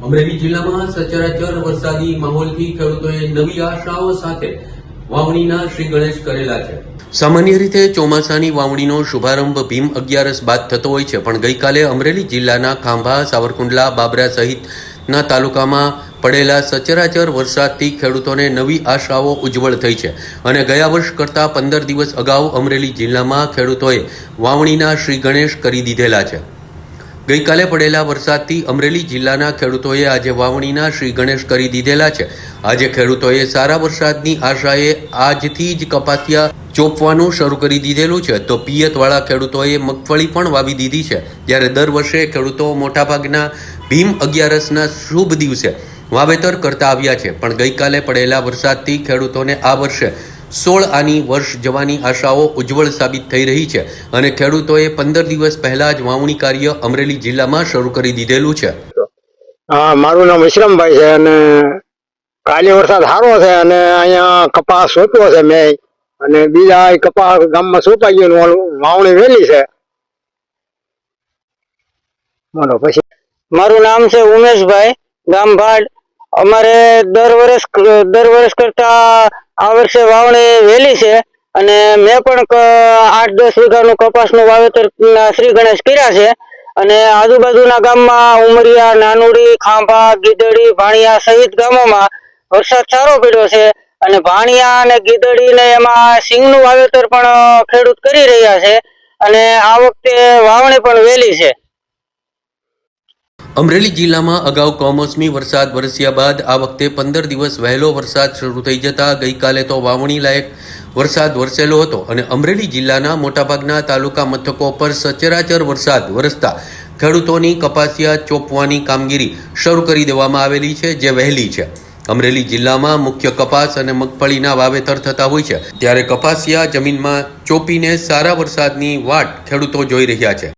અમરેલી જિલ્લામાં સચરાચર વરસાદી માહોલથી ખેડૂતોએ નવી આશાઓ સાથે વાવણીના શ્રી ગણેશ કરેલા છે। સામાન્ય રીતે ચોમાસાની વાવણીનો શુભારંભ ભીમ 11 બાદ થતો હોય છે, પણ ગઈકાલે અમરેલી જિલ્લાના ખાંભા, સાવરકુંડલા, બાબરા સહિતના તાલુકામાં પડેલા સચરાચર વરસાદથી ખેડૂતોને નવી આશાઓ ઉજ્જવળ થઈ છે અને ગયા વર્ષ કરતાં 15 દિવસ અગાઉ અમરેલી જિલ્લામાં ખેડૂતોએ વાવણીના શ્રી ગણેશ કરી દીધેલા છે। ગઈકાલે પડેલા વરસાદથી અમરેલી જિલ્લાના ખેડૂતોએ આજે વાવણીના શ્રી ગણેશ કરી દીધેલા છે। આજે ખેડૂતોએ સારા વરસાદની આશાએ આજથી જ કપાસિયા ચોપવાનું શરૂ કરી દીધેલું છે, તો પિયતવાળા ખેડૂતોએ મગફળી પણ વાવી દીધી છે। જ્યારે દર વર્ષે ખેડૂતો મોટાભાગના ભીમ 11ના શુભ દિવસે વાવેતર કરતા આવ્યા છે, પણ ગઈકાલે પડેલા વરસાદથી ખેડૂતોને આ વર્ષે 16 આની વર્ષ જવાની આશાઓ ઉજ્જવળ સાબિત થઈ રહી છે અને ખેડૂતોએ 15 દિવસ પહેલા જ વાવણી કાર્ય અમરેલી જિલ્લામાં શરૂ કરી દીધેલું છે। મારું નામ વિશ્રામભાઈ છે અને કાલે વરસાદ સારો છે અને અહીંયા કપાસ સોંપ્યો છે મેં અને બીજા કપાસ ગામમાં સોંપાઈ ગયો, વાવણી વહેલી છે। બોલો પછી। મારું નામ છે ઉમેશભાઈ, ગામ ભાડ। અમારે દર વર્ષ કરતા આ વર્ષે વાવણી વહેલી છે અને મેં પણ 8-10 વીઘાનું કપાસનું વાવેતર શ્રી ગણેશ કર્યા છે અને આજુબાજુના ગામમાં ઉમરિયા, નાનુડી, ખાંભા, ગીદડી, ભાણિયા સહિત ગામોમાં વરસાદ સારો પડ્યો છે અને ભાણિયા અને ગીદડી ને એમાં સિંગનું વાવેતર પણ ખેડૂત કરી રહ્યા છે અને આ વખતે વાવણી પણ વહેલી છે। અમરેલી જિલ્લામાં અગાઉ કમોસમી વરસાદ વરસ્યા બાદ આ વખતે 15 દિવસ વહેલો વરસાદ શરૂ થઈ જતા ગઈકાલે તો વાવણી લાયક વરસાદ વરસેલો હતો અને અમરેલી જિલ્લાના મોટાભાગના તાલુકા મથકો પર સચરાચર વરસાદ વરસતા ખેડૂતોની કપાસિયા ચોપવાની કામગીરી શરૂ કરી દેવામાં આવેલી છે, જે વહેલી છે। અમરેલી જિલ્લામાં મુખ્ય કપાસ અને મગફળીના વાવેતર થતા હોય છે, ત્યારે કપાસિયા જમીનમાં ચોપીને સારા વરસાદની વાટ ખેડૂતો જોઈ રહ્યા છે।